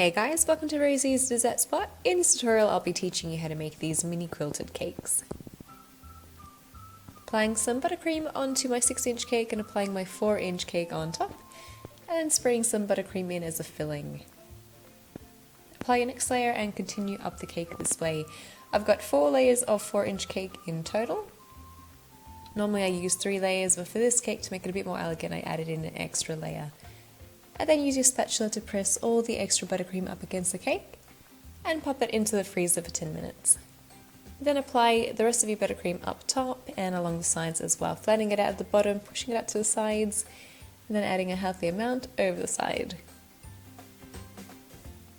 Hey guys, welcome to Rosie's Dessert Spot. In this tutorial I'll be teaching you how to make these mini quilted cakes. Applying some buttercream onto my 6-inch cake and applying my 4-inch cake on top, and then spraying some buttercream in as a filling. Apply your next layer and continue up the cake this way. I've got 4 layers of 4-inch cake in total. Normally I use 3 layers, but for this cake to make it a bit more elegant I added in an extra layer. And then use your spatula to press all the extra buttercream up against the cake and pop it into the freezer for 10 minutes. Then apply the rest of your buttercream up top and along the sides as well, flattening it out at the bottom, pushing it out to the sides, and then adding a healthy amount over the side.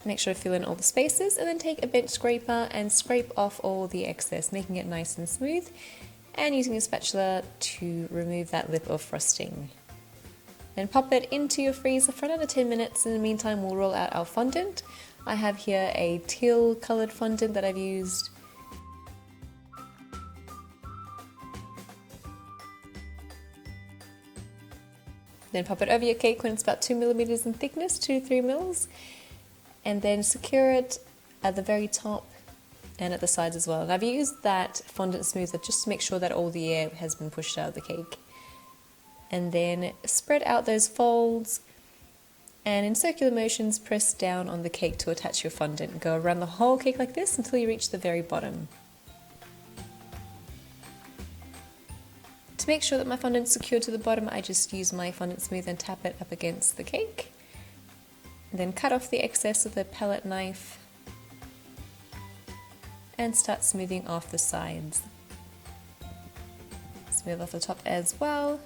Make sure to fill in all the spaces and then take a bench scraper and scrape off all the excess, making it nice and smooth, and using a spatula to remove that lip of frosting. Then pop it into your freezer for another 10 minutes. In the meantime, we'll roll out our fondant. I have here a teal coloured fondant that I've used. Then pop it over your cake when it's about 2 millimeters in thickness, 2 to 3 mils. And then secure it at the very top and at the sides as well. And I've used that fondant smoother just to make sure that all the air has been pushed out of the cake. And then spread out those folds and in circular motions press down on the cake to attach your fondant. Go around the whole cake like this until you reach the very bottom. To make sure that my fondant's secured to the bottom, I just use my fondant smooth and tap it up against the cake. And then cut off the excess with a palette knife and start smoothing off the sides. Smooth off the top as well.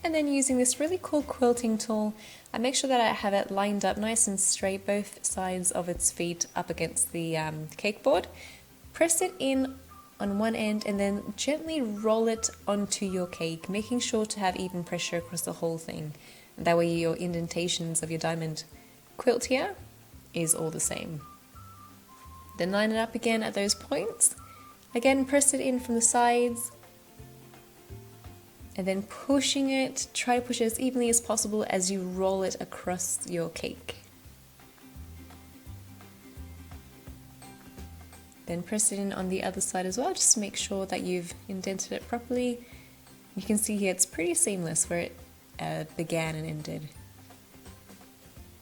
And then using this really cool quilting tool, I make sure that I have it lined up nice and straight, both sides of its feet up against the cake board. Press it in on one end and then gently roll it onto your cake, making sure to have even pressure across the whole thing. And that way your indentations of your diamond quilt here is all the same. Then line it up again at those points. Again, press it in from the sides. And then pushing it, try to push it as evenly as possible as you roll it across your cake. Then press it in on the other side as well, just to make sure that you've indented it properly. You can see here it's pretty seamless where it began and ended.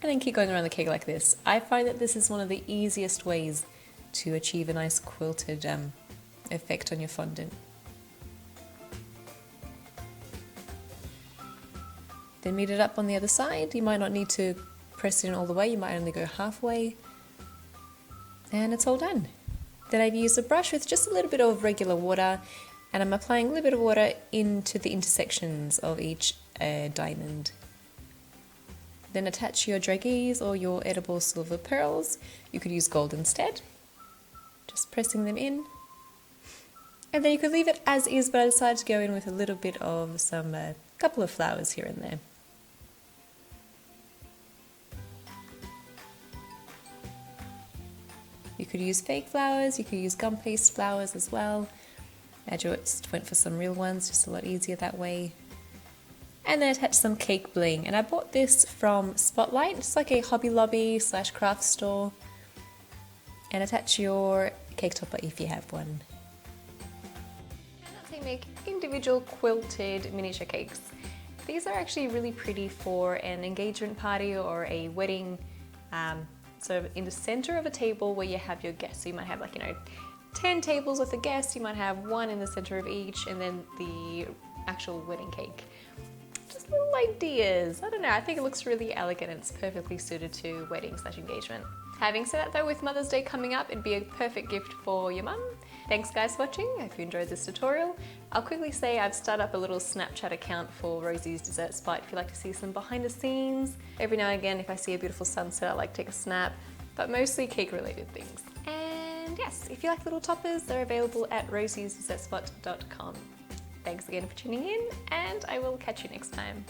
And then keep going around the cake like this. I find that this is one of the easiest ways to achieve a nice quilted effect on your fondant. Then meet it up on the other side. You might not need to press it in all the way, you might only go halfway. And it's all done. Then I've used a brush with just a little bit of regular water and I'm applying a little bit of water into the intersections of each diamond. Then attach your dragees or your edible silver pearls. You could use gold instead. Just pressing them in. And then you could leave it as is, but I decided to go in with a little bit of some couple of flowers here and there. You could use fake flowers, you could use gum paste flowers as well. I just went for some real ones, just a lot easier that way. And then attach some cake bling, and I bought this from Spotlight. It's like a Hobby Lobby / craft store. And attach your cake topper if you have one. And that's how you make individual quilted miniature cakes. These are actually really pretty for an engagement party or a wedding. So in the center of a table where you have your guests, so you might have 10 tables with the guests, you might have one in the center of each, and then the actual wedding cake. Just little ideas. I don't know, I think it looks really elegant and it's perfectly suited to wedding / engagement. Having said that though, with Mother's Day coming up, it'd be a perfect gift for your mum. Thanks guys for watching, I hope you enjoyed this tutorial. I'll quickly say I've started up a little Snapchat account for Rosie's Dessert Spot if you'd like to see some behind the scenes. Every now and again, if I see a beautiful sunset, I like to take a snap, but mostly cake related things. And yes, if you like little toppers, they're available at rosiesdessertspot.com. Thanks again for tuning in, and I will catch you next time.